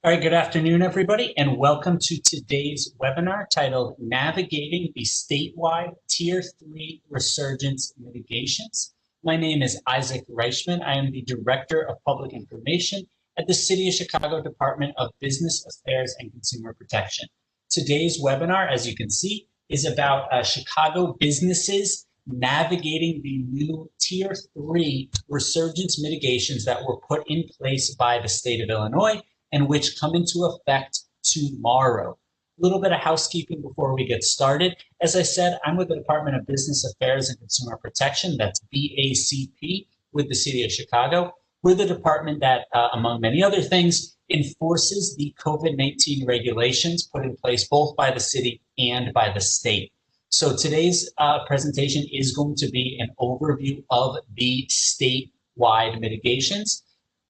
All right, good afternoon, everybody, and welcome to today's webinar titled Navigating the Statewide Tier 3 Resurgence Mitigations. My name is Isaac Reichman. I am the Director of Public Information at the City of Chicago Department of Business Affairs and Consumer Protection. Today's webinar, as you can see, is about Chicago businesses navigating the new Tier 3 resurgence mitigations that were put in place by the state of Illinois and which come into effect tomorrow. A little bit of housekeeping before we get started. As I said, I'm with the Department of Business Affairs and Consumer Protection, that's BACP, with the City of Chicago. We're the department that, among many other things, enforces the COVID-19 regulations put in place both by the city and by the state. So today's presentation is going to be an overview of the statewide mitigations.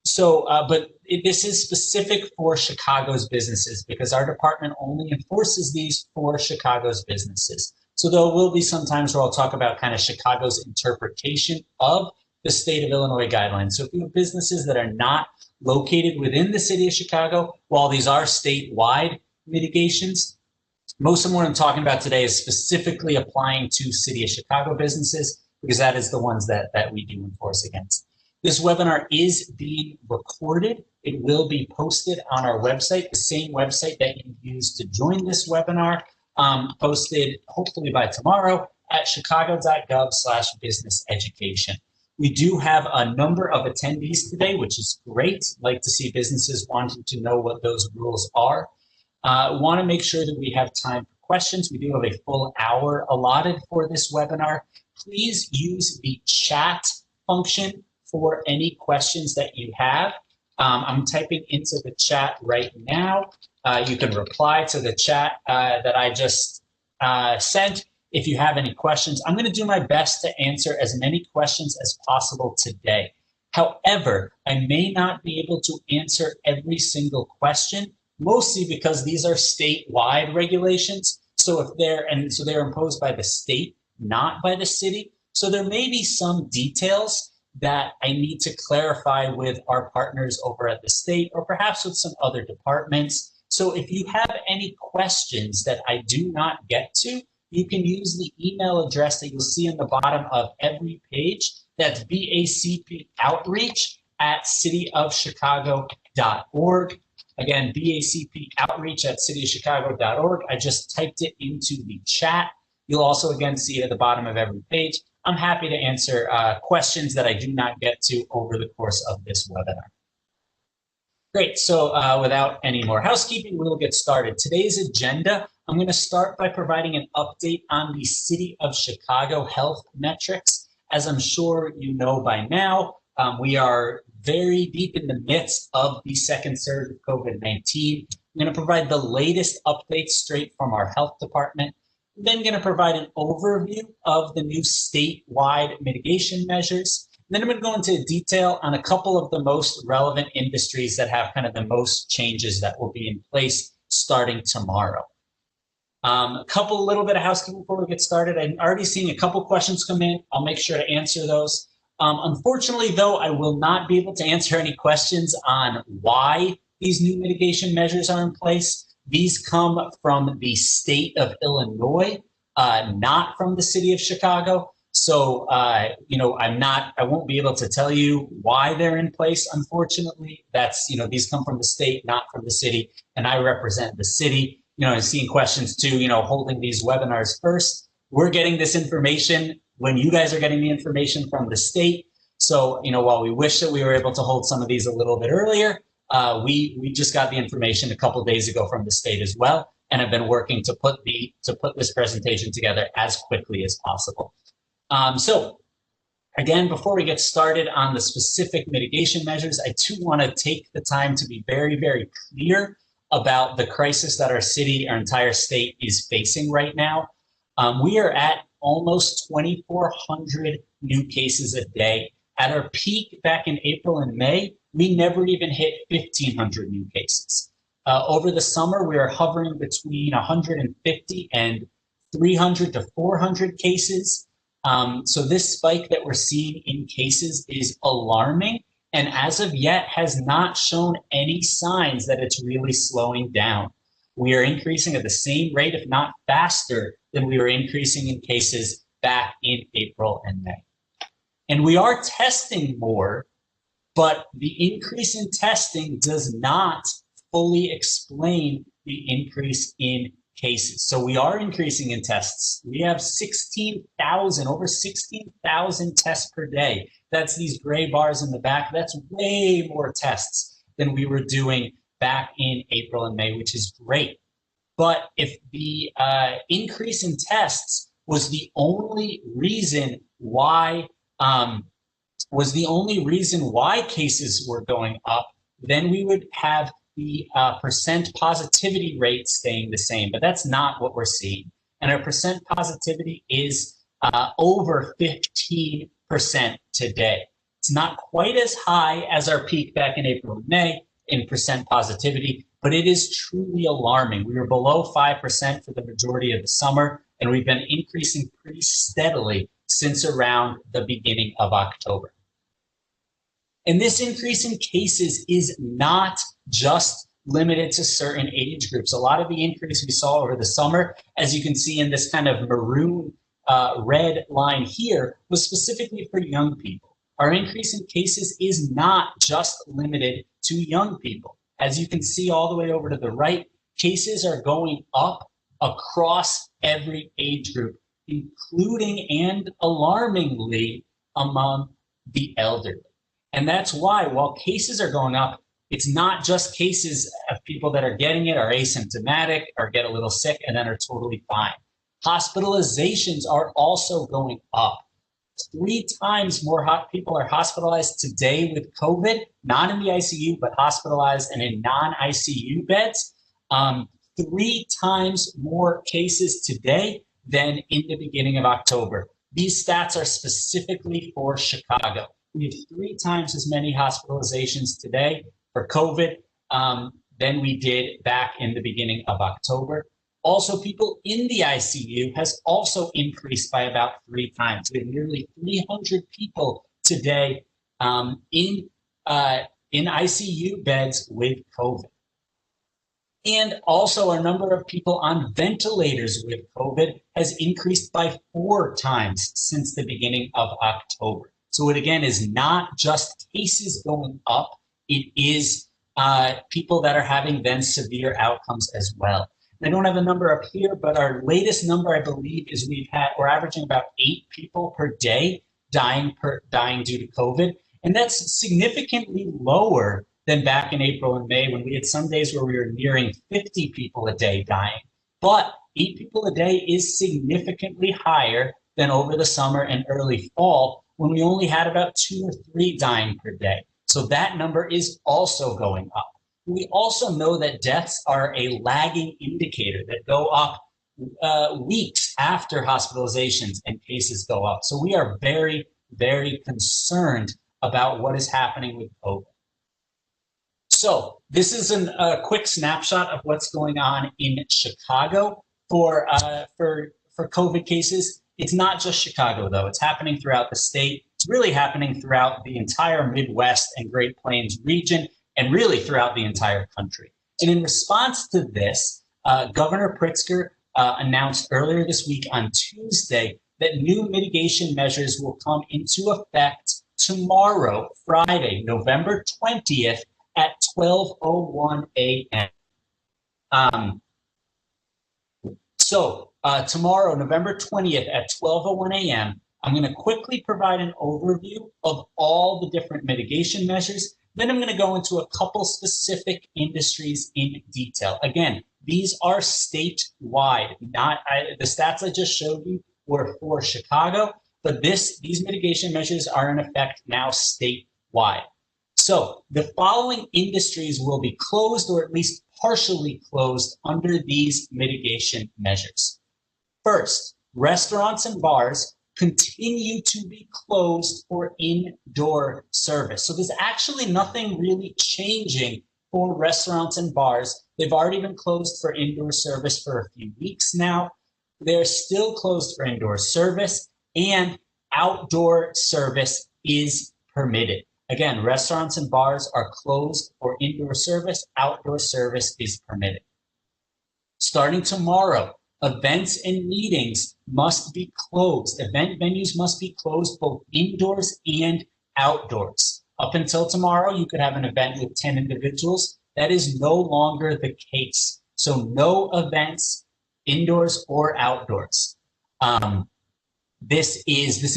So, but this is specific for Chicago's businesses because our department only enforces these for Chicago's businesses. So there will be some times where I'll talk about kind of Chicago's interpretation of the state of Illinois guidelines. So if you have businesses that are not located within the city of Chicago, while these are statewide mitigations, most of what I'm talking about today is specifically applying to City of Chicago businesses because that is the ones that we do enforce against. This webinar is being recorded. It will be posted on our website, the same website that you used to join this webinar, posted hopefully by tomorrow at chicago.gov/businesseducation. We do have a number of attendees today, which is great. Like to see businesses wanting to know what those rules are. Want to make sure that we have time for questions. We do have a full hour allotted for this webinar. Please use the chat function for any questions that you have. I'm typing into the chat right now. You can reply to the chat that I just sent if you have any questions. I'm going to do my best to answer as many questions as possible today. However, I may not be able to answer every single question, mostly because these are statewide regulations. So they're imposed by the state, not by the city. So there may be some details that I need to clarify with our partners over at the state or perhaps with some other departments. So if you have any questions that I do not get to, you can use the email address that you'll see on the bottom of every page. That's bacpoutreach@cityofchicago.org. Again, bacpoutreach@cityofchicago.org. I just typed it into the chat. You'll also again see it at the bottom of every page. I'm happy to answer questions that I do not get to over the course of this webinar. Great, so without any more housekeeping, we'll get started. Today's agenda, I'm going to start by providing an update on the City of Chicago health metrics. As I'm sure you know by now, we are very deep in the midst of the second surge of COVID-19. I'm going to provide the latest updates straight from our health department. I'm then going to provide an overview of the new statewide mitigation measures. And then I'm going to go into detail on a couple of the most relevant industries that have kind of the most changes that will be in place starting tomorrow. A little bit of housekeeping before we get started. I'm already seeing a couple questions come in. I'll make sure to answer those. Unfortunately, though, I will not be able to answer any questions on why these new mitigation measures are in place. These come from the state of Illinois, not from the city of Chicago. So, I won't be able to tell you why they're in place. Unfortunately, these come from the state, not from the city, and I represent the city. And seeing questions too, holding these webinars first. We're getting this information when you guys are getting the information from the state. So, while we wish that we were able to hold some of these a little bit earlier, we just got the information a couple days ago from the state as well, and have been working to put this presentation together as quickly as possible. So again, before we get started on the specific mitigation measures, I too want to take the time to be very, very clear about the crisis that our city, our entire state is facing right now. We are at almost 2,400 new cases a day. At our peak back in April and May, we never even hit 1,500 new cases. Over the summer, we are hovering between 150 and 300 to 400 cases. So this spike that we're seeing in cases is alarming, and as of yet has not shown any signs that it's really slowing down. We are increasing at the same rate, if not faster, than we were increasing in cases back in April and May. And we are testing more, but the increase in testing does not fully explain the increase in cases. So we are increasing in tests. We have 16,000, over 16,000 tests per day. That's these gray bars in the back. That's way more tests than we were doing back in April and May, which is great. But if the increase in tests was the only reason why cases were going up, then we would have the percent positivity rate staying the same, but that's not what we're seeing. And our percent positivity is over 15% today. It's not quite as high as our peak back in April and May in percent positivity, but it is truly alarming. We were below 5% for the majority of the summer, and we've been increasing pretty steadily since around the beginning of October. And this increase in cases is not just limited to certain age groups. A lot of the increase we saw over the summer, as you can see in this kind of maroon red line here, was specifically for young people. Our increase in cases is not just limited to young people. As you can see all the way over to the right, cases are going up across every age group, including and alarmingly among the elderly. And that's why, while cases are going up, it's not just cases of people that are getting it, are asymptomatic, or get a little sick, and then are totally fine. Hospitalizations are also going up. 3 times more people are hospitalized today with COVID, not in the ICU, but hospitalized and in non-ICU beds. 3 times more cases today than in the beginning of October. These stats are specifically for Chicago. We have 3 times as many hospitalizations today for COVID than we did back in the beginning of October. Also, people in the ICU has also increased by about 3 times. We have nearly 300 people today in ICU beds with COVID. And also, our number of people on ventilators with COVID has increased by 4 times since the beginning of October. So it, again, is not just cases going up, it is people that are having then severe outcomes as well. I don't have a number up here, but our latest number, I believe, is we're averaging about 8 people per day dying due to COVID. And that's significantly lower than back in April and May, when we had some days where we were nearing 50 people a day dying. But 8 people a day is significantly higher than over the summer and early fall, when we only had about 2 or 3 dying per day. So that number is also going up. We also know that deaths are a lagging indicator that go up weeks after hospitalizations and cases go up. So we are very, very concerned about what is happening with COVID. So this is a quick snapshot of what's going on in Chicago for COVID cases. It's not just Chicago, though. It's happening throughout the state. It's really happening throughout the entire Midwest and Great Plains region, and really throughout the entire country. And in response to this, Governor Pritzker announced earlier this week on Tuesday that new mitigation measures will come into effect tomorrow, Friday, November 20th at 12:01 a.m. Tomorrow, November 20th at 12:01 a.m., I'm going to quickly provide an overview of all the different mitigation measures. Then I'm going to go into a couple specific industries in detail. Again, these are statewide. The stats I just showed you were for Chicago, but these mitigation measures are in effect now statewide. So the following industries will be closed, or at least partially closed, under these mitigation measures. First, restaurants and bars continue to be closed for indoor service. So there's actually nothing really changing for restaurants and bars. They've already been closed for indoor service for a few weeks now. They're still closed for indoor service, and outdoor service is permitted. Again, restaurants and bars are closed for indoor service. Outdoor service is permitted. Starting tomorrow, events and meetings must be closed. Event venues must be closed both indoors and outdoors. Up until tomorrow, you could have an event with 10 individuals. That is no longer the case. So no events, indoors or outdoors. This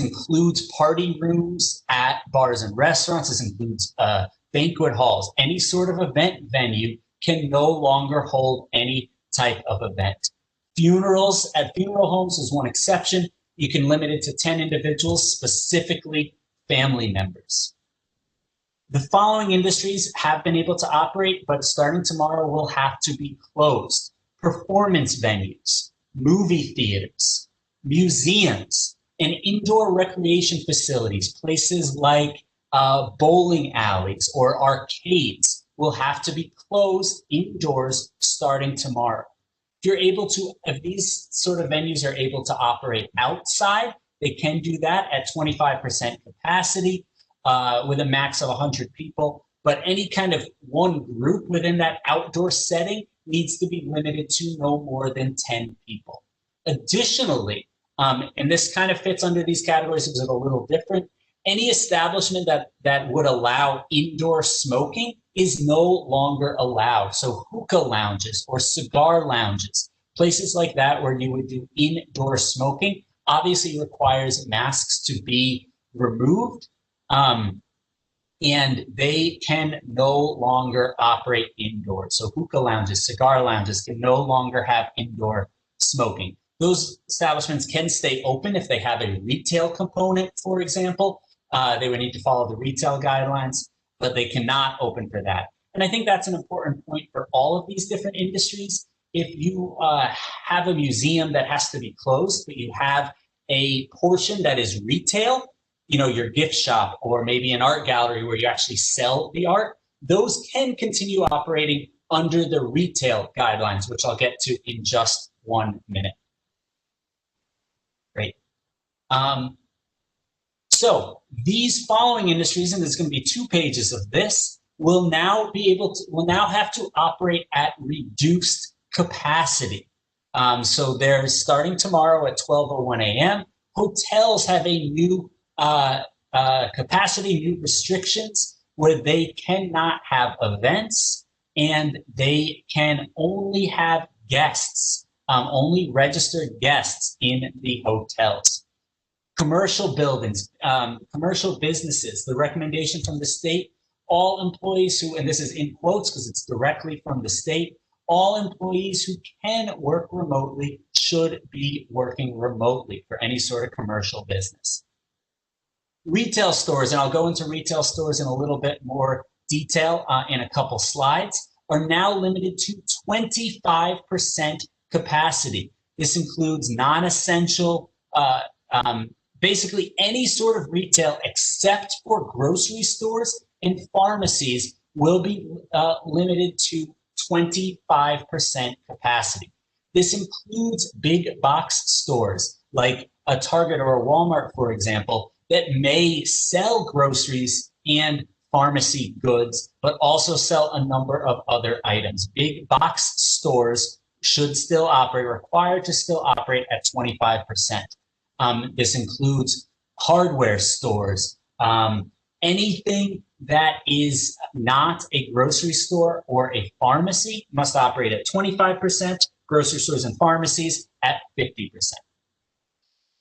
includes party rooms at bars and restaurants. This includes banquet halls. Any sort of event venue can no longer hold any type of event. Funerals at funeral homes is one exception. You can limit it to 10 individuals, specifically family members. The following industries have been able to operate, but starting tomorrow will have to be closed. Performance venues, movie theaters, museums, and indoor recreation facilities, places like bowling alleys or arcades, will have to be closed indoors starting tomorrow. If these sort of venues are able to operate outside, they can do that at 25% capacity with a max of 100 people. But any kind of one group within that outdoor setting needs to be limited to no more than 10 people. Additionally, and this kind of fits under these categories because it's a little different, any establishment that would allow indoor smoking is no longer allowed. So hookah lounges or cigar lounges, places like that where you would do indoor smoking, obviously requires masks to be removed, and they can no longer operate indoors. So hookah lounges, cigar lounges can no longer have indoor smoking. Those establishments can stay open if they have a retail component, for example. They would need to follow the retail guidelines, but they cannot open for that. And I think that's an important point for all of these different industries. If you have a museum that has to be closed, but you have a portion that is retail, your gift shop or maybe an art gallery where you actually sell the art, those can continue operating under the retail guidelines, which I'll get to in just 1 minute. Great. So these following industries, and there's going to be 2 pages of this, will now have to operate at reduced capacity. So they're starting tomorrow at 12:01 a.m. Hotels have a new capacity, new restrictions where they cannot have events and they can only have guests, only registered guests in the hotels. Commercial buildings, commercial businesses, the recommendation from the state, all employees who, and this is in quotes because it's directly from the state, all employees who can work remotely should be working remotely for any sort of commercial business. Retail stores, and I'll go into retail stores in a little bit more detail in a couple slides, are now limited to 25% capacity. This includes non-essential, basically any sort of retail except for grocery stores and pharmacies will be limited to 25% capacity. This includes big box stores like a Target or a Walmart, for example, that may sell groceries and pharmacy goods, but also sell a number of other items. Big box stores should still operate, required to still operate at 25%. This includes hardware stores, anything that is not a grocery store or a pharmacy must operate at 25%, grocery stores and pharmacies at 50%.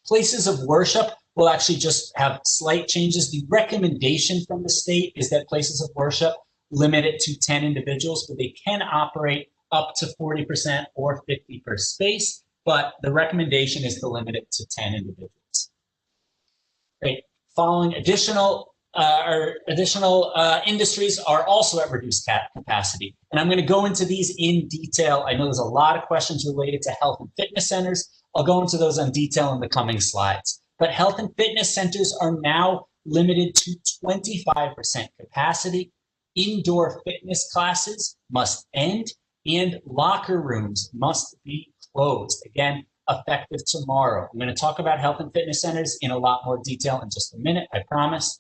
Places of worship will actually just have slight changes. The recommendation from the state is that places of worship limit it to 10 individuals, but they can operate up to 40% or 50 per space, but the recommendation is to limit it to 10 individuals. Great. Following additional industries are also at reduced capacity. And I'm going to go into these in detail. I know there's a lot of questions related to health and fitness centers. I'll go into those in detail in the coming slides. But health and fitness centers are now limited to 25% capacity. Indoor fitness classes must end and locker rooms must be closed. Again, effective tomorrow. I'm going to talk about health and fitness centers in a lot more detail in just a minute, I promise.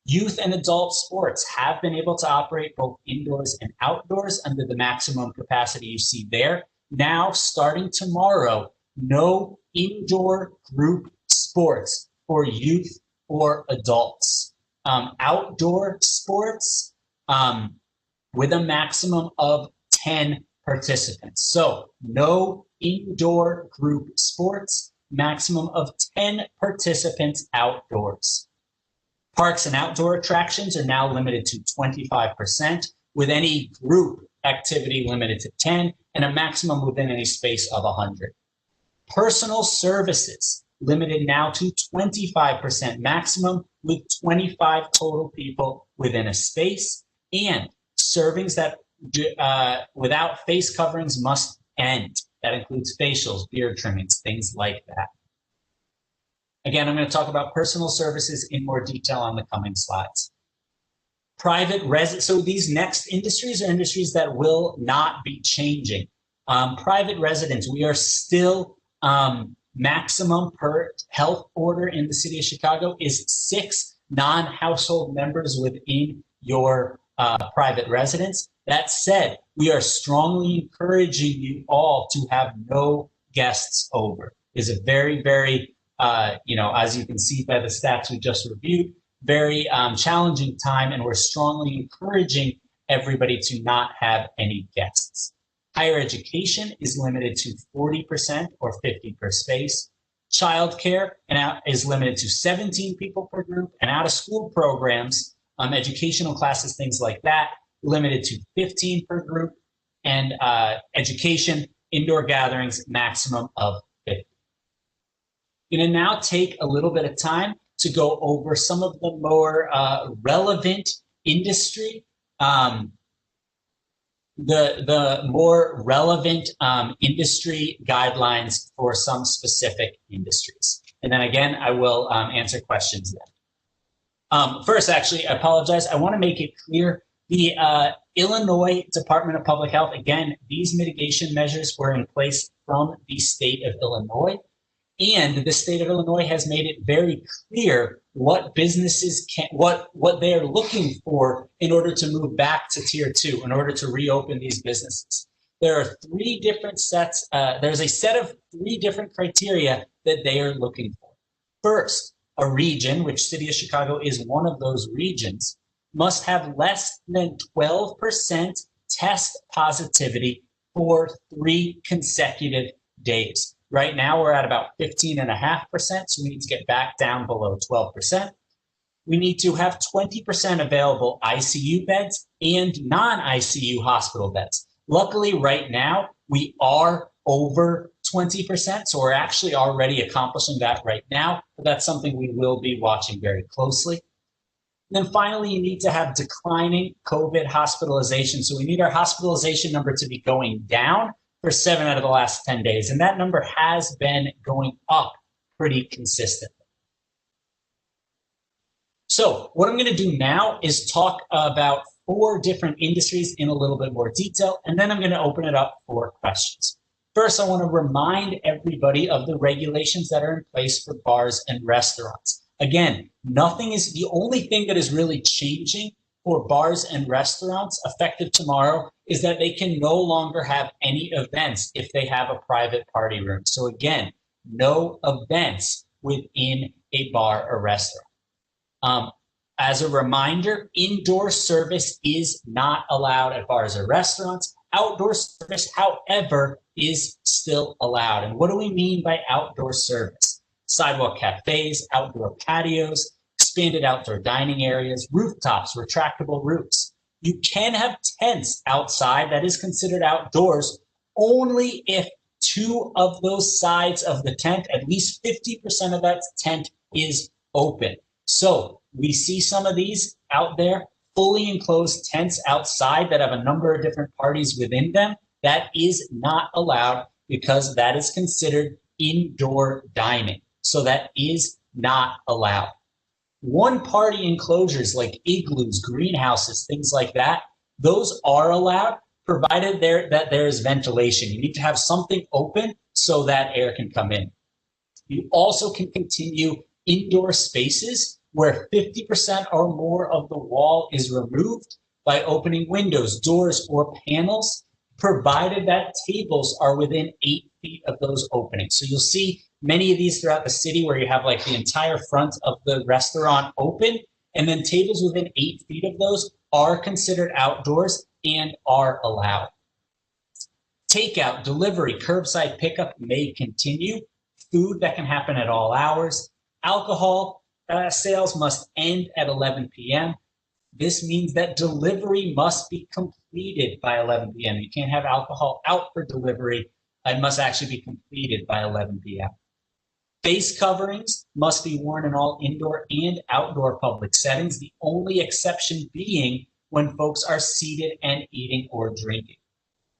Youth and adult sports have been able to operate both indoors and outdoors under the maximum capacity you see there. Now, starting tomorrow, no indoor group sports for youth or adults. Outdoor sports with a maximum of 10 participants. So no indoor group sports, maximum of 10 participants outdoors. Parks and outdoor attractions are now limited to 25%, with any group activity limited to 10 and a maximum within any space of 100. Personal services limited now to 25% maximum with 25 total people within a space, and servings that without face coverings must end. That includes facials, beard trimmings, things like that. Again, I'm going to talk about personal services in more detail on the coming slides. So these next industries are industries that will not be changing. Private residence, we are still maximum per health order in the city of Chicago is 6 non-household members within your private residence. That said, we are strongly encouraging you all to have no guests over. It's a very, very, as you can see by the stats we just reviewed, very challenging time, and we're strongly encouraging everybody to not have any guests. Higher education is limited to 40% or 50 per space. Childcare is limited to 17 people per group, and out-of-school programs, educational classes, things like that, limited to 15 per group, and education, indoor gatherings, maximum of 50. I'm going to now take a little bit of time to go over some of the more relevant industry, the more relevant industry guidelines for some specific industries. And then again, I will answer questions then. First, actually, I apologize. I want to make it clear the Illinois Department of Public Health, again, these mitigation measures were in place from the state of Illinois. And the state of Illinois has made it very clear what businesses what they are looking for in order to move back to tier 2, in order to reopen these businesses. There are 3 different sets. There's a set of 3 different criteria that they are looking for. First, a region, which City of Chicago is one of those regions, must have less than 12% test positivity for 3 consecutive days. Right now, we're at about 15.5%, so we need to get back down below 12%. We need to have 20% available ICU beds and non-ICU hospital beds. Luckily, right now, we are over 20%, so we're actually already accomplishing that right now, but that's something we will be watching very closely. And then finally, you need to have declining COVID hospitalization. So we need our hospitalization number to be going down for 7 out of the last 10 days. And that number has been going up pretty consistently. So what I'm going to do now is talk about 4 different industries in a little bit more detail, and then I'm going to open it up for questions. First, I want to remind everybody of the regulations that are in place for bars and restaurants. Again, the only thing that is really changing for bars and restaurants effective tomorrow is that they can no longer have any events if they have a private party room. So again, no events within a bar or restaurant. As a reminder, indoor service is not allowed at bars or restaurants. Outdoor service, however, is still allowed. And what do we mean by outdoor service? Sidewalk cafes, outdoor patios, expanded outdoor dining areas, rooftops, retractable roofs. You can have tents outside. That is considered outdoors only if 2 of those sides of the tent, at least 50% of that tent, is open. So we see some of these out there, fully enclosed tents outside that have a number of different parties within them. That is not allowed because that is considered indoor dining. So that is not allowed. One-party enclosures like igloos, greenhouses, things like that, those are allowed, provided that there is ventilation. You need to have something open so that air can come in. You also can continue indoor spaces where 50% or more of the wall is removed by opening windows, doors, or panels, provided that tables are within 8 feet of those openings. So you'll see many of these throughout the city where you have like the entire front of the restaurant open, and then tables within 8 feet of those are considered outdoors and are allowed. Takeout, delivery, curbside pickup may continue. Food that can happen at all hours. Alcohol sales must end at 11 p.m. This means that delivery must be completed by 11 p.m. You can't have alcohol out for delivery. It must actually be completed by 11 p.m. Face coverings must be worn in all indoor and outdoor public settings, the only exception being when folks are seated and eating or drinking.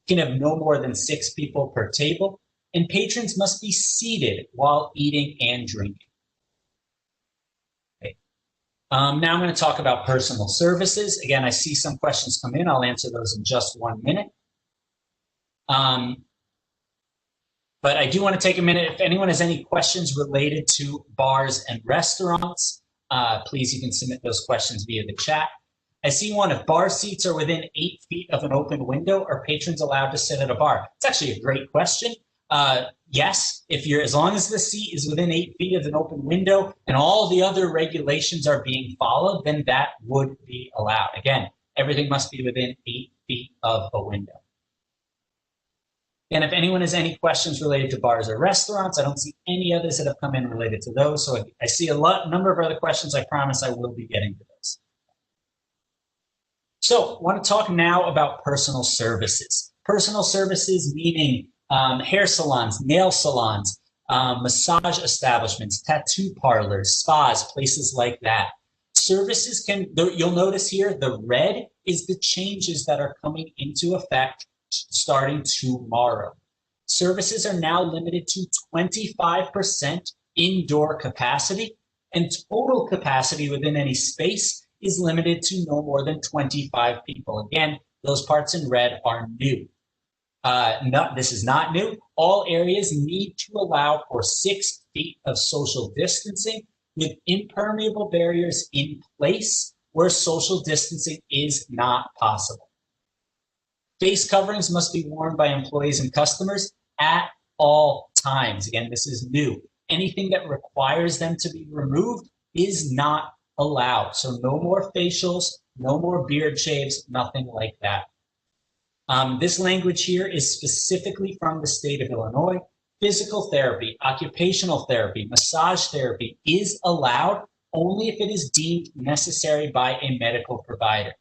You can have no more than 6 people per table, and patrons must be seated while eating and drinking. Okay. Now I'm going to talk about personal services. Again, I see some questions come in. I'll answer those in just 1 minute. But I do want to take a minute. If anyone has any questions related to bars and restaurants, please, you can submit those questions via the chat. I see one. If bar seats are within 8 feet of an open window, are patrons allowed to sit at a bar? It's actually a great question. Yes, as long as the seat is within 8 feet of an open window and all the other regulations are being followed, then that would be allowed. Again, everything must be within 8 feet of a window. And if anyone has any questions related to bars or restaurants, I don't see any others that have come in related to those. So I see a number of other questions. I promise I will be getting to those. So I want to talk now about personal services. Personal services meaning hair salons, nail salons, massage establishments, tattoo parlors, spas, places like that. Services you'll notice here, the red is the changes that are coming into effect starting tomorrow. Services are now limited to 25% indoor capacity, and total capacity within any space is limited to no more than 25 people. Again, those parts in red are new. This is not new. All areas need to allow for 6 feet of social distancing with impermeable barriers in place where social distancing is not possible. Face coverings must be worn by employees and customers at all times. Again, this is new. Anything that requires them to be removed is not allowed. So no more facials, no more beard shaves, nothing like that. This language here is specifically from the state of Illinois. Physical therapy, occupational therapy, massage therapy is allowed only if it is deemed necessary by a medical provider.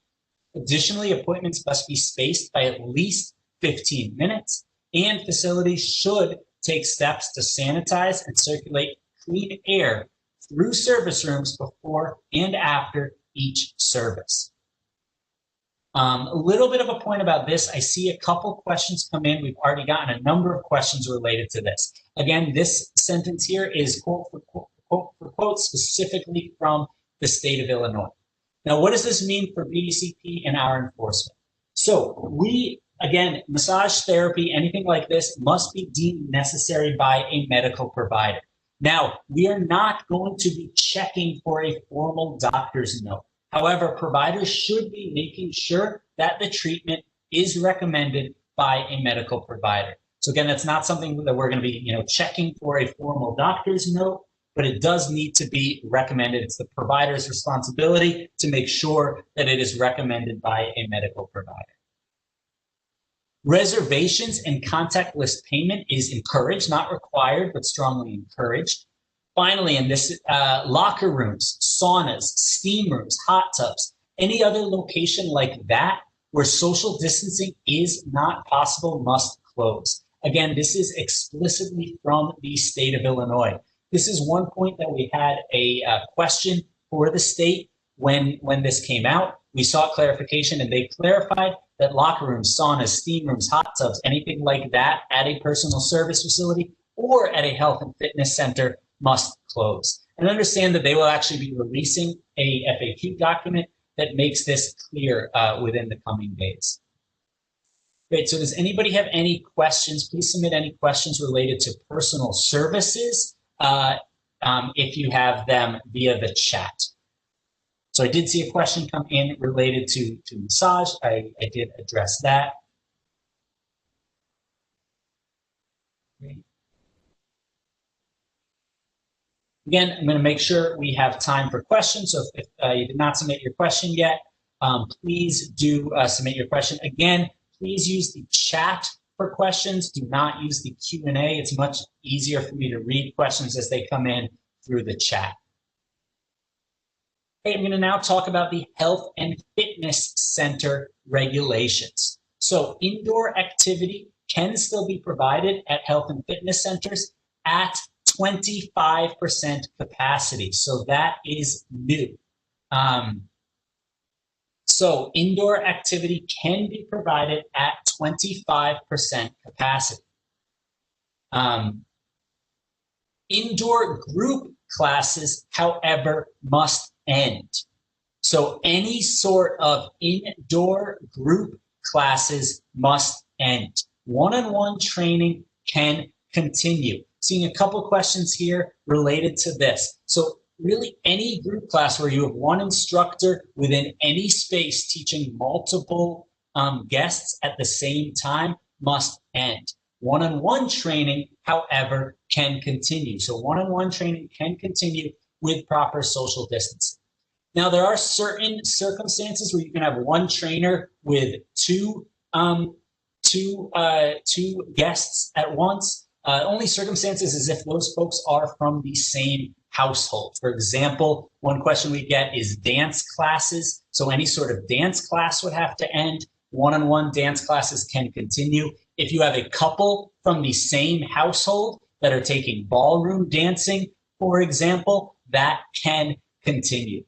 Additionally, appointments must be spaced by at least 15 minutes, and facilities should take steps to sanitize and circulate clean air through service rooms before and after each service. A little bit of a point about this, I see a couple questions come in. We've already gotten a number of questions related to this. Again, this sentence here is quote for quote specifically from the state of Illinois. Now, what does this mean for BACP and our enforcement? So again, massage therapy, anything like this must be deemed necessary by a medical provider. Now, we are not going to be checking for a formal doctor's note. However, providers should be making sure that the treatment is recommended by a medical provider. So again, that's not something that we're going to be, checking for a formal doctor's note, but it does need to be recommended. It's the provider's responsibility to make sure that it is recommended by a medical provider. Reservations and contactless payment is encouraged, not required, but strongly encouraged. Finally, in this, locker rooms, saunas, steam rooms, hot tubs, any other location like that where social distancing is not possible must close. Again, this is explicitly from the state of Illinois. This is one point that we had a question for the state when this came out. We saw clarification and they clarified that locker rooms, saunas, steam rooms, hot tubs, anything like that at a personal service facility or at a health and fitness center must close. And understand that they will actually be releasing a FAQ document that makes this clear within the coming days. Great, so does anybody have any questions? Please submit any questions related to personal services if you have them via the chat. So I did see a question come in related to massage. I did address that. Again, I'm going to make sure we have time for questions. So if you did not submit your question yet, please do submit your question. Again, please use the chat for questions. Do not use the Q&A. It's much easier for me to read questions as they come in through the chat. Okay, I'm going to now talk about the Health and Fitness Center regulations. So indoor activity can still be provided at health and fitness centers at 25% capacity. So that is new. So indoor activity can be provided at 25% capacity. Indoor group classes, however, must end. So any sort of indoor group classes must end. One-on-one training can continue. Seeing a couple questions here related to this. So really any group class where you have one instructor within any space teaching multiple guests at the same time must end. One-on-one training, however, can continue. So one-on-one training can continue with proper social distancing. Now, there are certain circumstances where you can have one trainer with two guests at once. Only circumstances is if those folks are from the same household. For example, one question we get is dance classes. So any sort of dance class would have to end. One-on-one dance classes can continue. If you have a couple from the same household that are taking ballroom dancing, for example, that can continue.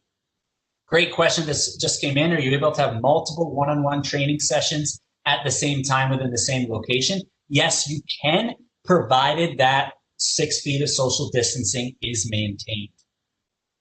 Great question. This just came in. Are you able to have multiple one-on-one training sessions at the same time within the same location? Yes, you can, provided that 6 feet of social distancing is maintained.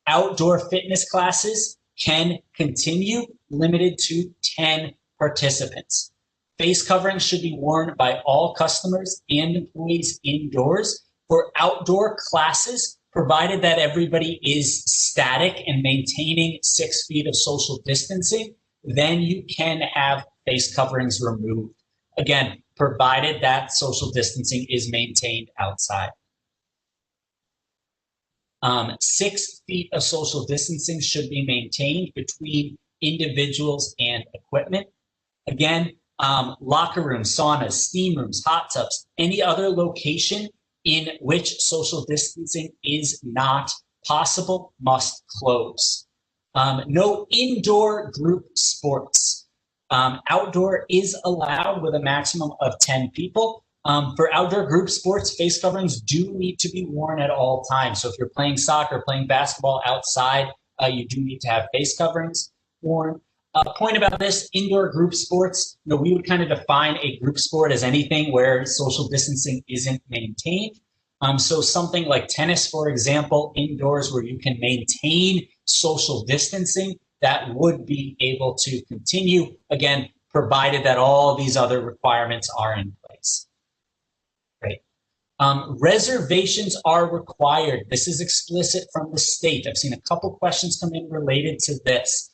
Outdoor fitness classes can continue, limited to 10 participants. Face coverings should be worn by all customers and employees indoors. For outdoor classes, provided that everybody is static and maintaining 6 feet of social distancing, then you can have face coverings removed. Again, provided that social distancing is maintained outside. 6 feet of social distancing should be maintained between individuals and equipment. Again, locker rooms, saunas, steam rooms, hot tubs, any other location in which social distancing is not possible must close. No indoor group sports. Outdoor is allowed with a maximum of 10 people. For outdoor group sports, face coverings do need to be worn at all times. So if you're playing soccer, playing basketball outside, you do need to have face coverings worn. Point about this, indoor group sports, we would kind of define a group sport as anything where social distancing isn't maintained. So something like tennis, for example, indoors where you can maintain social distancing, that would be able to continue, again, provided that all these other requirements are in place. Great. Reservations are required. This is explicit from the state. I've seen a couple questions come in related to this.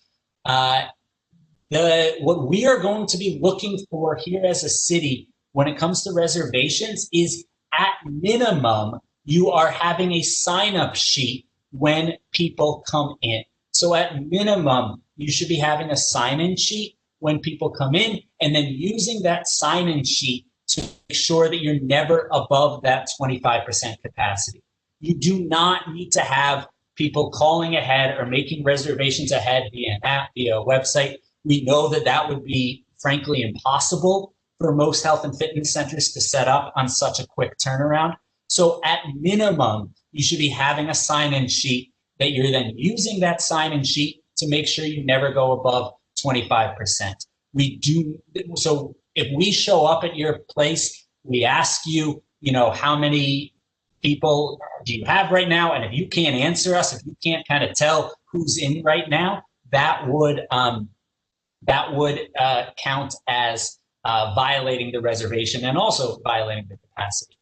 What we are going to be looking for here as a city when it comes to reservations is, at minimum, you are having a sign-up sheet when people come in. So at minimum, you should be having a sign-in sheet when people come in, and then using that sign-in sheet to make sure that you're never above that 25% capacity. You do not need to have people calling ahead or making reservations ahead via an app, via a website. We know that that would be, frankly, impossible for most health and fitness centers to set up on such a quick turnaround. So at minimum, you should be having a sign-in sheet that you're then using that sign-in sheet to make sure you never go above 25%. So if we show up at your place, we ask you, how many people do you have right now? And if you can't answer us, if you can't kind of tell who's in right now, that would count as violating the reservation and also violating the capacity.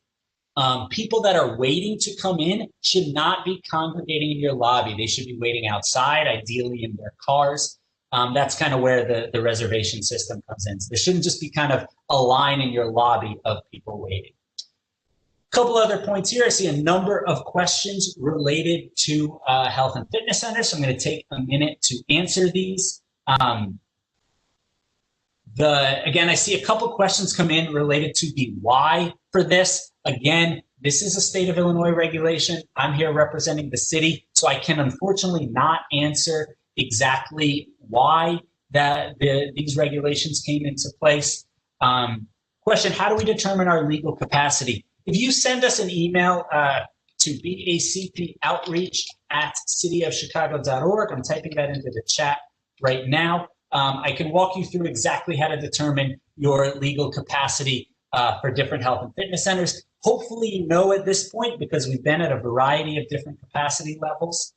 People that are waiting to come in should not be congregating in your lobby. They should be waiting outside, ideally in their cars. That's kind of where the reservation system comes in. So there shouldn't just be kind of a line in your lobby of people waiting. A couple other points here. I see a number of questions related to health and fitness centers. So I'm going to take a minute to answer these. Again, I see a couple questions come in related to the why for this. Again, this is a state of Illinois regulation. I'm here representing the city, so I can unfortunately not answer exactly why these regulations came into place. Question, how do we determine our legal capacity? If you send us an email to bacpoutreach@cityofchicago.org, I'm typing that into the chat right now. I can walk you through exactly how to determine your legal capacity for different health and fitness centers. Hopefully you know at this point, because we've been at a variety of different capacity levels.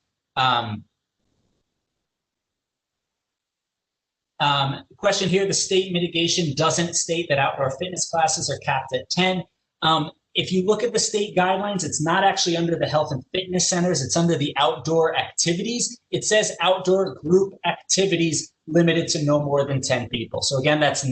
Question here, the state mitigation doesn't state that outdoor fitness classes are capped at 10. If you look at the state guidelines, it's not actually under the health and fitness centers, it's under the outdoor activities. It says outdoor group activities limited to no more than 10 people. So again, it's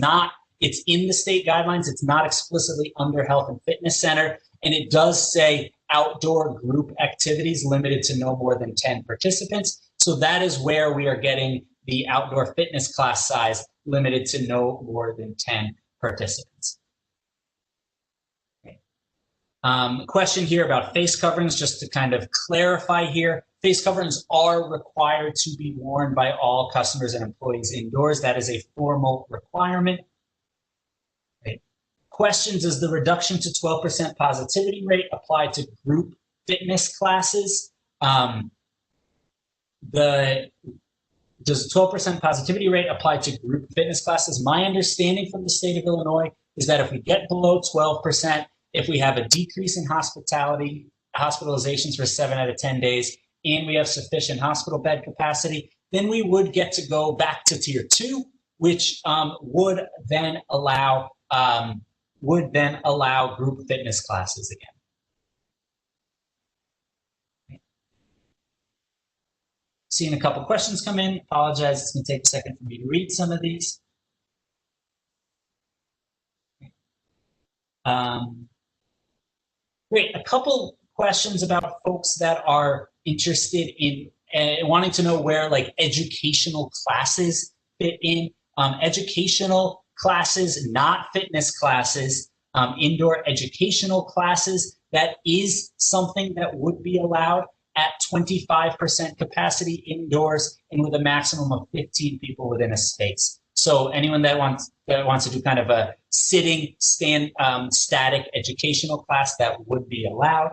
in the state guidelines, it's not explicitly under health and fitness center, and it does say outdoor group activities limited to no more than 10 participants. So that is where we are getting the outdoor fitness class size limited to no more than 10 participants. Question here about face coverings, just to kind of clarify here. Face coverings are required to be worn by all customers and employees indoors. That is a formal requirement. Okay. Question, does the reduction to 12% positivity rate apply to group fitness classes? Does the 12% positivity rate apply to group fitness classes? My understanding from the state of Illinois is that if we get below 12%, if we have a decrease in hospitalizations for 7 out of 10 days, and we have sufficient hospital bed capacity, then we would get to go back to tier 2, which would then allow group fitness classes again. Seeing a couple questions come in. Apologize, it's going to take a second for me to read some of these. Great, a couple questions about folks that are interested in wanting to know where like educational classes fit in. Educational classes, not fitness classes, indoor educational classes, that is something that would be allowed at 25% capacity indoors and with a maximum of 15 people within a space. So anyone that wants to do kind of a sitting, static educational class, that would be allowed.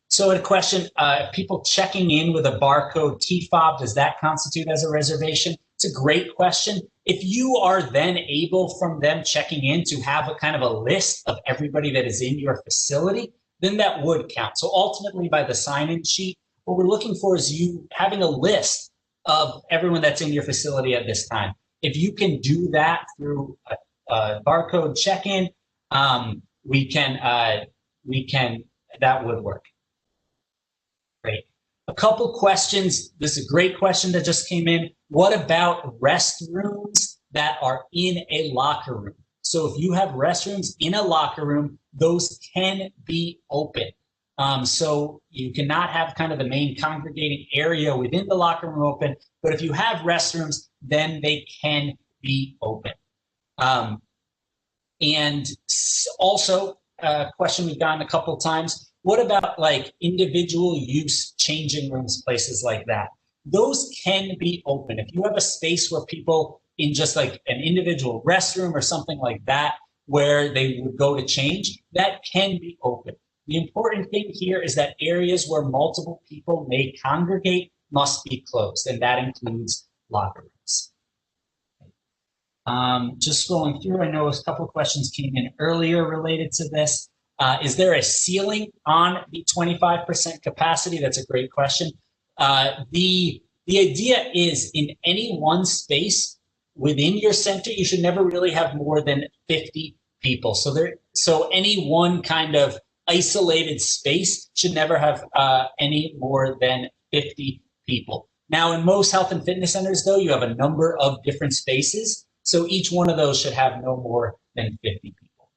So a question, people checking in with a barcode TFOB, does that constitute as a reservation? It's a great question. If you are then able from them checking in to have a kind of a list of everybody that is in your facility, then that would count. So ultimately by the sign-in sheet, what we're looking for is you having a list of everyone that's in your facility at this time. If you can do that through a barcode check-in, that would work. Great. A couple questions. This is a great question that just came in. What about restrooms that are in a locker room? So if you have restrooms in a locker room, those can be open. So you cannot have kind of the main congregating area within the locker room open, but if you have restrooms, then they can be open. And also a question we've gotten a couple of times, what about like individual use changing rooms, places like that? Those can be open. If you have a space where people in just like an individual restroom or something like that, where they would go to change, that can be open. The important thing here is that areas where multiple people may congregate must be closed, and that includes locker rooms. Just scrolling through, I know a couple of questions came in earlier related to this. Is there a ceiling on the 25% capacity? That's a great question. The idea is in any one space within your center, you should never really have more than 50 people. So any one kind of isolated space should never have any more than 50 people. Now, in most health and fitness centers, though, you have a number of different spaces. So each one of those should have no more than 50 people.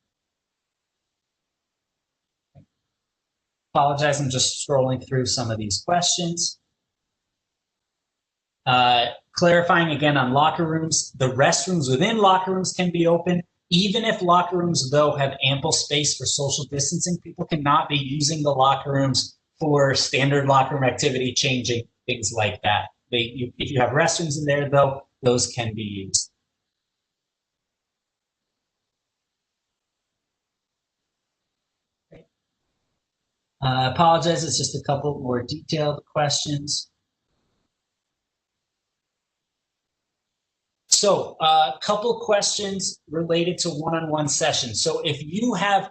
Apologize, I'm just scrolling through some of these questions. Clarifying again on locker rooms, the restrooms within locker rooms can be open. Even if locker rooms, though, have ample space for social distancing, people cannot be using the locker rooms for standard locker room activity, changing, things like that. If you have restrooms in there, though, those can be used. Apologize, it's just a couple more detailed questions. So a couple questions related to one-on-one sessions. So if you have,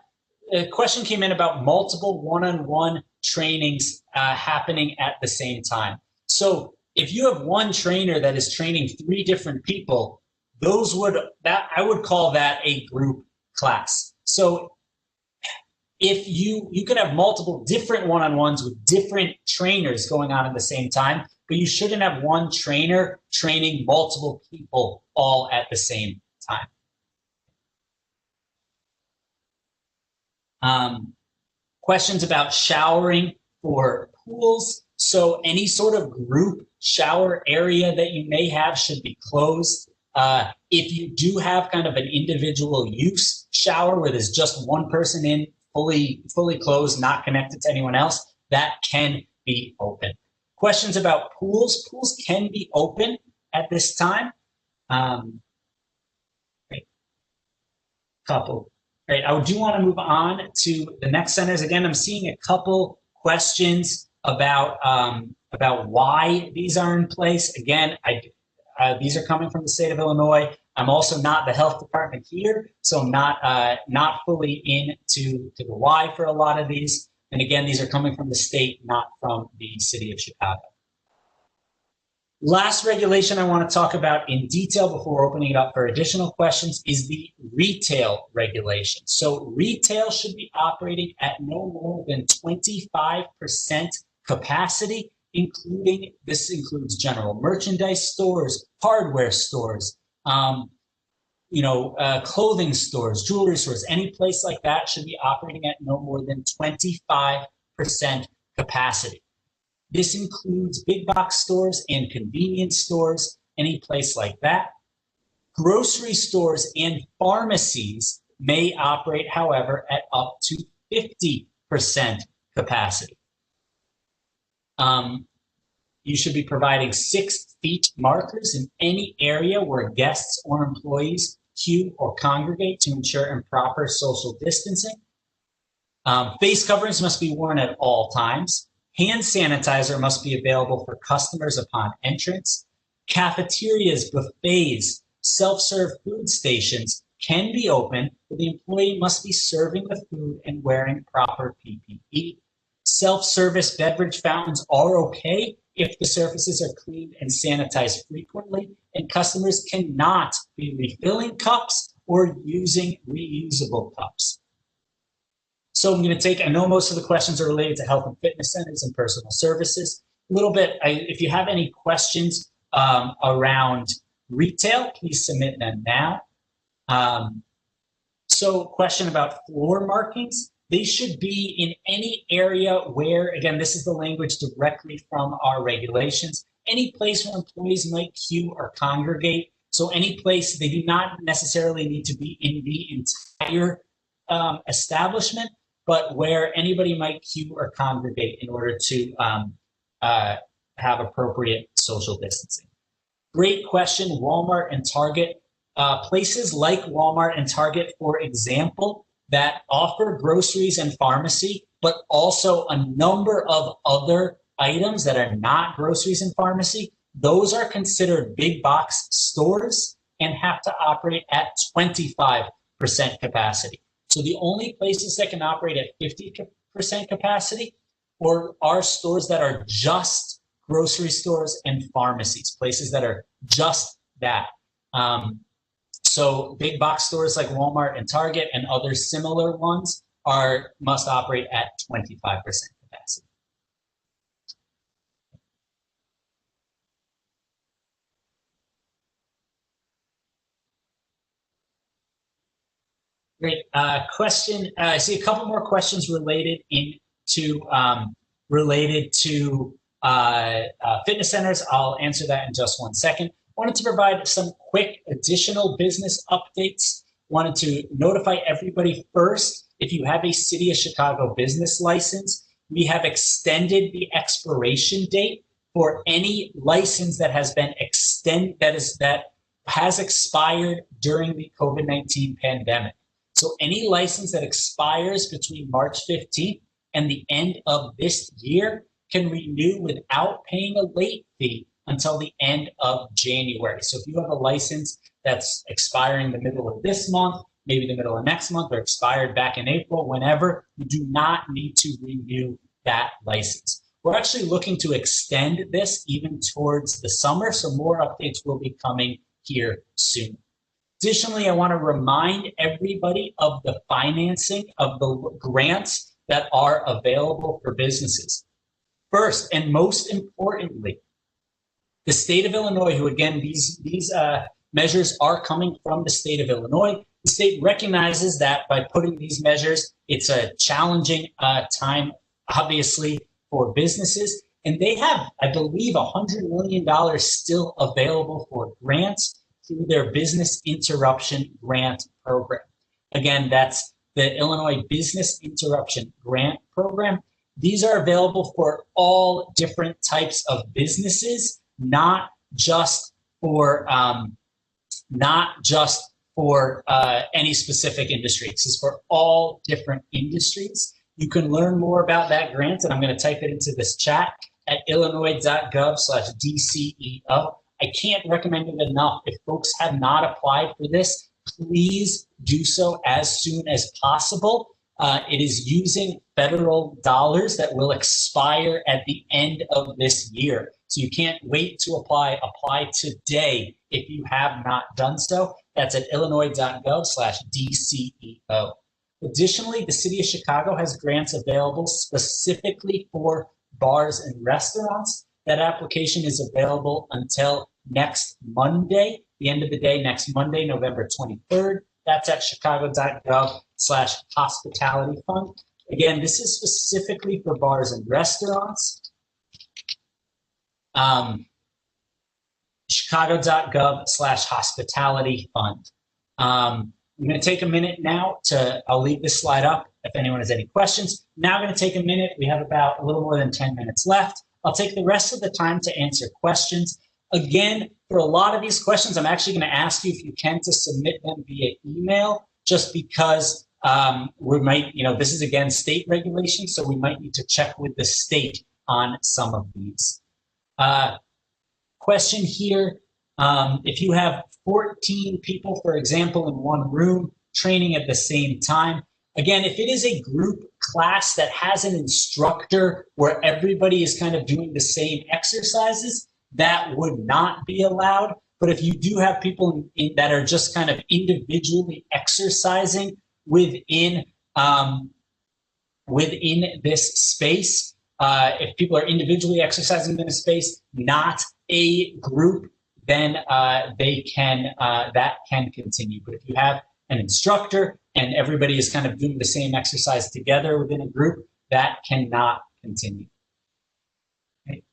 a question came in about multiple one-on-one trainings happening at the same time. So if you have one trainer that is training 3 different people, I would call that a group class. So if you could have multiple different one-on-ones with different trainers going on at the same time, but you shouldn't have one trainer training multiple people all at the same time. Questions about showering for pools. So any sort of group shower area that you may have should be closed. If you do have kind of an individual use shower where there's just one person in, fully closed, not connected to anyone else, that can be open. Questions about pools. Pools can be open at this time. Couple. Right, I do want to move on to the next sentence. Again, I'm seeing a couple questions about why these are in place. Again, these are coming from the state of Illinois. I'm also not the health department here, so I'm not fully into the why for a lot of these. And again, these are coming from the state, not from the city of Chicago. Last regulation I want to talk about in detail before opening it up for additional questions is the retail regulation. So retail should be operating at no more than 25% capacity, this includes general merchandise stores, hardware stores, clothing stores, jewelry stores, any place like that should be operating at no more than 25% capacity. This includes big box stores and convenience stores, any place like that. Grocery stores and pharmacies may operate, however, at up to 50% capacity. You should be providing 6 feet markers in any area where guests or employees queue or congregate to ensure improper social distancing. Face coverings must be worn at all times. Hand sanitizer must be available for customers upon entrance. Cafeterias, buffets, self-serve food stations can be open, but the employee must be serving the food and wearing proper PPE. Self-service beverage fountains are okay if the surfaces are cleaned and sanitized frequently, and customers cannot be refilling cups or using reusable cups. So I'm going to take, I know most of the questions are related to health and fitness centers and personal services. A little bit, if you have any questions around retail, please submit them now. So question about floor markings. They should be in any area where, again, this is the language directly from our regulations, any place where employees might queue or congregate. So any place, they do not necessarily need to be in the entire establishment, but where anybody might queue or congregate in order to have appropriate social distancing. Great question, Walmart and Target. Places like Walmart and Target, for example, that offer groceries and pharmacy, but also a number of other items that are not groceries and pharmacy, those are considered big box stores and have to operate at 25% capacity. So the only places that can operate at 50% capacity are stores that are just grocery stores and pharmacies, places that are just that. So big box stores like Walmart and Target and other similar ones must operate at 25% capacity. Great question. I see a couple more questions related to fitness centers. I'll answer that in just 1 second. Wanted to provide some quick additional business updates. Wanted to notify everybody first, if you have a City of Chicago business license, we have extended the expiration date for any license that has been that has expired during the COVID-19 pandemic. So any license that expires between March 15th and the end of this year can renew without paying a late fee until the end of January. So if you have a license that's expiring the middle of this month, maybe the middle of next month, or expired back in April, whenever, you do not need to renew that license. We're actually looking to extend this even towards the summer, so more updates will be coming here soon. Additionally, I want to remind everybody of the financing of the grants that are available for businesses. First, and most importantly, the state of Illinois, who again, these measures are coming from the state of Illinois. The state recognizes that by putting these measures, it's a challenging time, obviously, for businesses. And they have, I believe, $100 million still available for grants through their Business Interruption Grant Program. Again, that's the Illinois Business Interruption Grant Program. These are available for all different types of businesses, not just for any specific industry. This is for all different industries. You can learn more about that grant, and I'm going to type it into this chat at illinois.gov/DCEO. I can't recommend it enough. If folks have not applied for this, please do so as soon as possible. It is using federal dollars that will expire at the end of this year. So you can't wait to apply. Apply today if you have not done so. That's at illinois.gov/DCEO. Additionally, the City of Chicago has grants available specifically for bars and restaurants. That application is available until next Monday, the end of the day, next Monday, November 23rd. That's at chicago.gov/hospitality fund. Again, this is specifically for bars and restaurants. Chicago.gov/hospitality fund. I'm going to take a minute now I'll leave this slide up if anyone has any questions. Now I'm going to take a minute. We have about a little more than 10 minutes left. I'll take the rest of the time to answer questions. Again, for a lot of these questions, I'm actually going to ask you, if you can, to submit them via email, just because we might, this is again state regulation, so we might need to check with the state on some of these. Question here, if you have 14 people, for example, in one room training at the same time, again, if it is a group class that has an instructor where everybody is kind of doing the same exercises, that would not be allowed. But if you do have people that are just kind of individually exercising within this space, if people are individually exercising in a space, not a group, then that can continue. But if you have an instructor and everybody is kind of doing the same exercise together within a group, that cannot continue. Okay.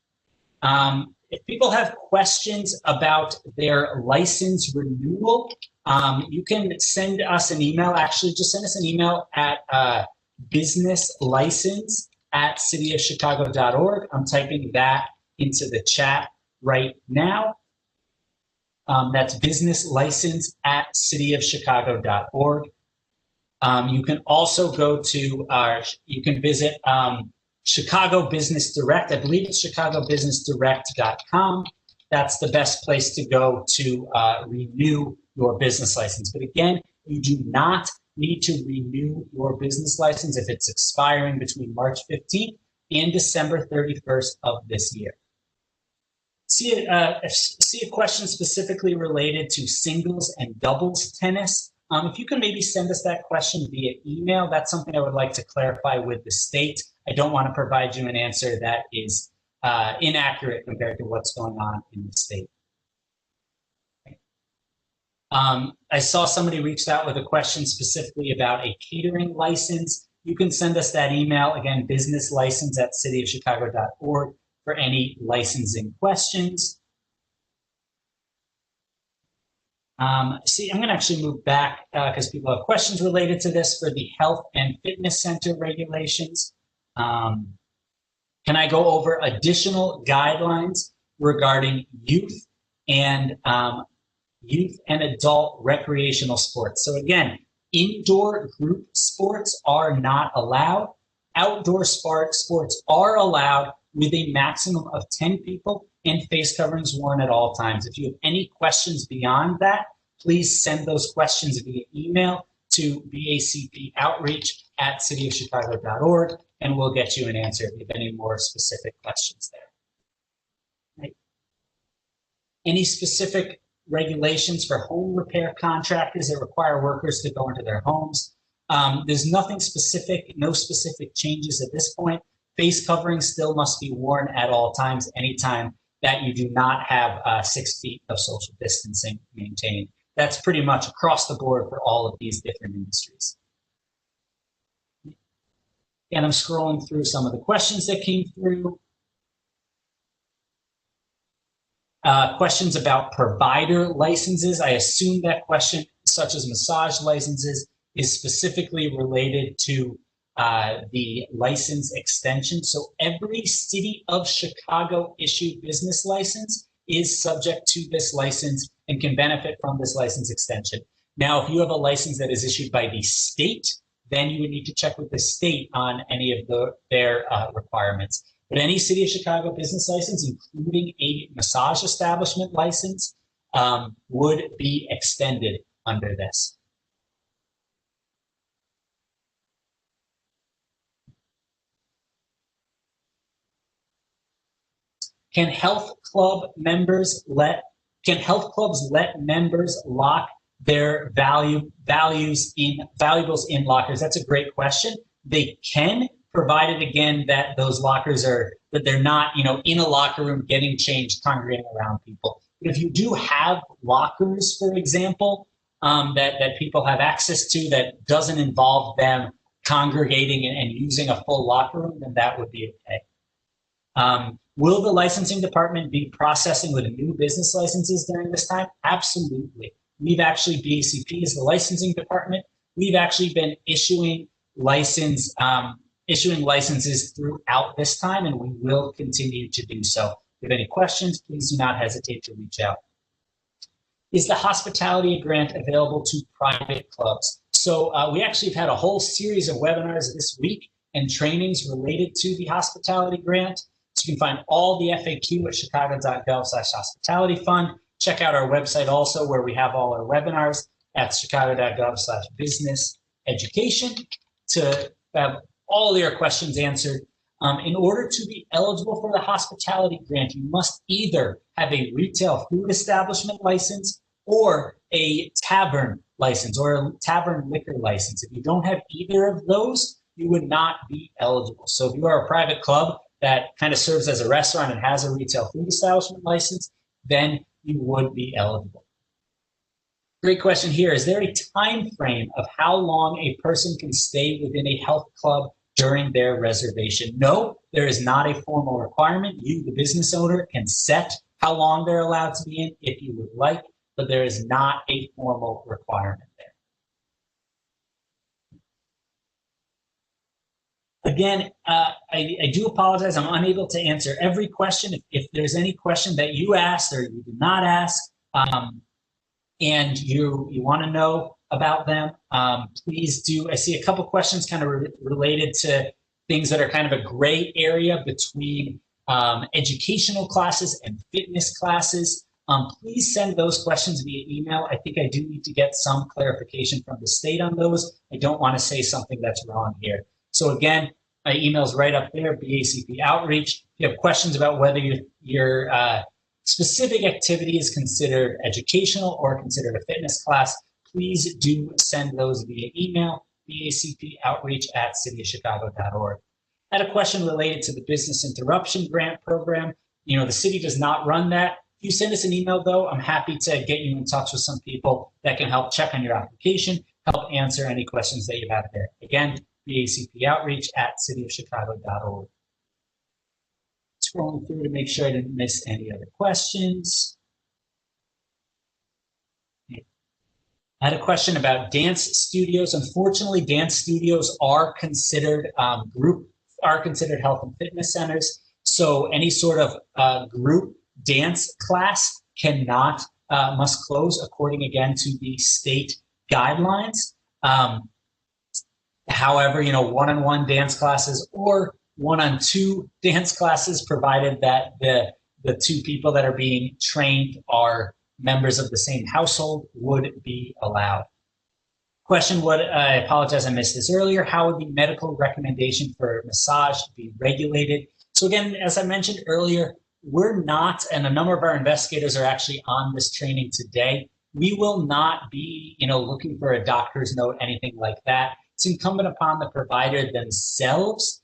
If people have questions about their license renewal, you can send us an email. Actually, just send us an email at businesslicense@cityofchicago.org. I'm typing that into the chat right now. That's businesslicense@cityofchicago.org. You can also go to you can visit Chicago Business Direct. I believe it's chicagobusinessdirect.com. That's the best place to go to renew your business license. But again, you do not need to renew your business license if it's expiring between March 15th and December 31st of this year. See a question specifically related to singles and doubles tennis. If you can maybe send us that question via email, that's something I would like to clarify with the state. I don't want to provide you an answer that is inaccurate compared to what's going on in the state. I saw somebody reached out with a question specifically about a catering license. You can send us that email, again, businesslicense@cityofchicago.org for any licensing questions. See, I'm going to actually move back because people have questions related to this for the health and fitness center regulations. Can I go over additional guidelines regarding youth and adult recreational sports? So again, indoor group sports are not allowed. Outdoor sports are allowed with a maximum of 10 people and face coverings worn at all times. If you have any questions beyond that, please send those questions via email to bacpoutreach@cityofchicago.org, and we'll get you an answer if you have any more specific questions there. Right. Any specific regulations for home repair contractors that require workers to go into their homes? There's nothing specific, no specific changes at this point. Face coverings still must be worn at all times, anytime that you do not have 6 feet of social distancing maintained. That's pretty much across the board for all of these different industries. And I'm scrolling through some of the questions that came through. Questions about provider licenses. I assume that question, such as massage licenses, is specifically related to the license extension. So every City of Chicago issued business license is subject to this license and can benefit from this license extension. Now, if you have a license that is issued by the state, then you would need to check with the state on any of their requirements. But any City of Chicago business license, including a massage establishment license, would be extended under this. Can health clubs let members lock their valuables in lockers? That's a great question. They can, provided again that those lockers that they're not, in a locker room getting changed, congregating around people. But if you do have lockers, for example, that people have access to that doesn't involve them congregating and using a full locker room, then that would be okay. Will the licensing department be processing with new business licenses during this time? Absolutely. We've actually, BACP is the licensing department. We've actually been issuing licenses throughout this time, and we will continue to do so. If you have any questions, please do not hesitate to reach out. Is the hospitality grant available to private clubs? So we actually have had a whole series of webinars this week and trainings related to the hospitality grant. So you can find all the FAQ at chicago.gov/hospitality fund. Check out our website also, where we have all our webinars at chicago.gov/business education to have all your questions answered. In order to be eligible for the hospitality grant, you must either have a retail food establishment license or a tavern license or a tavern liquor license. If you don't have either of those, you would not be eligible. So if you are a private club that kind of serves as a restaurant and has a retail food establishment license, then you would be eligible. Great question here. Is there a time frame of how long a person can stay within a health club during their reservation? No, there is not a formal requirement. You, the business owner, can set how long they're allowed to be in if you would like, but there is not a formal requirement there. Again, I do apologize. I'm unable to answer every question. If there's any question that you asked or you did not ask, and you want to know about them, please do. I see a couple questions kind of related to things that are kind of a gray area between educational classes and fitness classes. Please send those questions via email. I think I do need to get some clarification from the state on those. I don't want to say something that's wrong here. So again, my email's right up there, BACP Outreach. If you have questions about whether your specific activity is considered educational or considered a fitness class, please do send those via email, bacpoutreach@cityofchicago.org. I had a question related to the business interruption grant program. The city does not run that. If you send us an email, though, I'm happy to get you in touch with some people that can help check on your application, help answer any questions that you have there. Again, BACPoutreach@cityofchicago.org. Scrolling through to make sure I didn't miss any other questions. I had a question about dance studios. Unfortunately, dance studios are considered considered health and fitness centers. So any sort of group dance class must close according again to the state guidelines. However, one-on-one dance classes or one-on-two dance classes, provided that the two people that are being trained are members of the same household, would be allowed. Question, I apologize, I missed this earlier. How would the medical recommendation for massage be regulated? So again, as I mentioned earlier, we're not, and a number of our investigators are actually on this training today. We will not be, looking for a doctor's note, anything like that. It's incumbent upon the provider themselves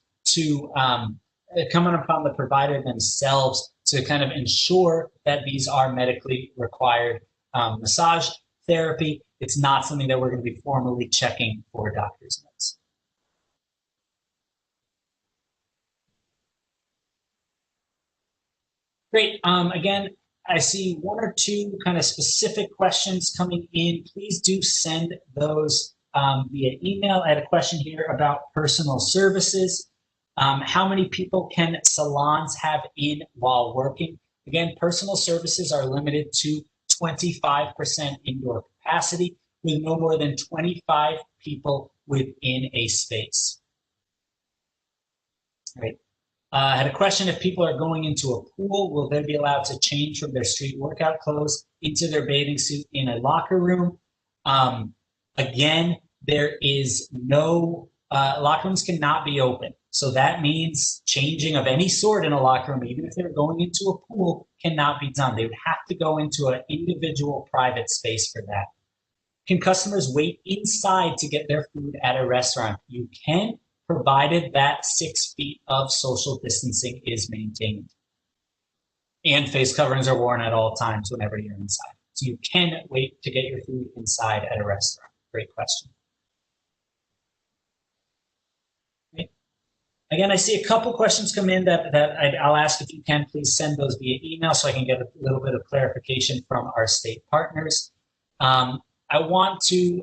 to kind of ensure that these are medically required massage therapy. It's not something that we're going to be formally checking for doctor's notes. Great. Again, I see one or two kind of specific questions coming in. Please do send those via email. I had a question here about personal services. How many people can salons have in while working? Again, personal services are limited to 25% indoor capacity with no more than 25 people within a space. All right. I had a question, if people are going into a pool, will they be allowed to change from their street workout clothes into their bathing suit in a locker room? Again, there is no, locker rooms cannot be open. So that means changing of any sort in a locker room, even if they're going into a pool, cannot be done. They would have to go into an individual private space for that. Can customers wait inside to get their food at a restaurant? You can, provided that 6 feet of social distancing is maintained. And face coverings are worn at all times whenever you're inside. So you can wait to get your food inside at a restaurant. Great question. Okay. Again, I see a couple questions come in that I'll ask if you can please send those via email so I can get a little bit of clarification from our state partners. I want to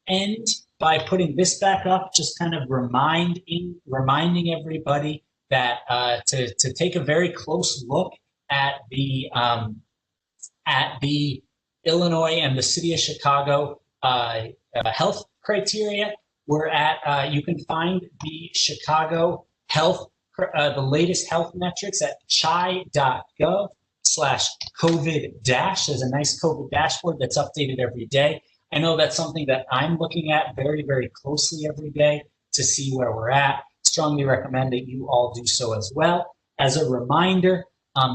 end by putting this back up, just kind of reminding everybody that to take a very close look at the Illinois and the City of Chicago health criteria. We're at, you can find the Chicago health, the latest health metrics at chi.gov/COVID-. There's a nice COVID dashboard that's updated every day. I know that's something that I'm looking at very, very closely every day to see where we're at. Strongly recommend that you all do so as well. As a reminder,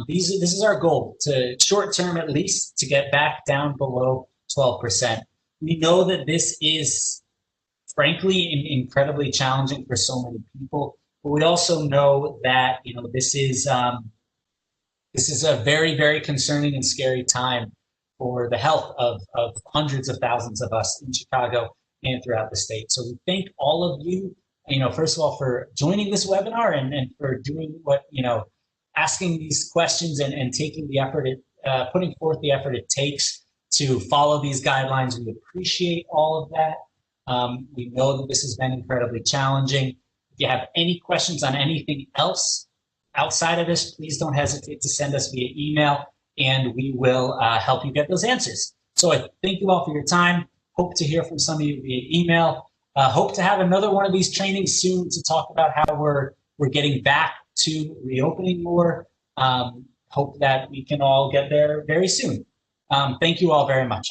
this is our goal, to short term at least, to get back down below 12%. We know that this is frankly incredibly challenging for so many people, but we also know that this is a very, very concerning and scary time for the health of hundreds of thousands of us in Chicago and throughout the state. So we thank all of you, first of all, for joining this webinar and for doing what, asking these questions and taking the effort, putting forth the effort it takes to follow these guidelines. We appreciate all of that. We know that this has been incredibly challenging. If you have any questions on anything else outside of this, please don't hesitate to send us via email, and we will help you get those answers. So I thank you all for your time. Hope to hear from some of you via email. Hope to have another one of these trainings soon to talk about how we're getting back to reopening more. Hope that we can all get there very soon. Thank you all very much.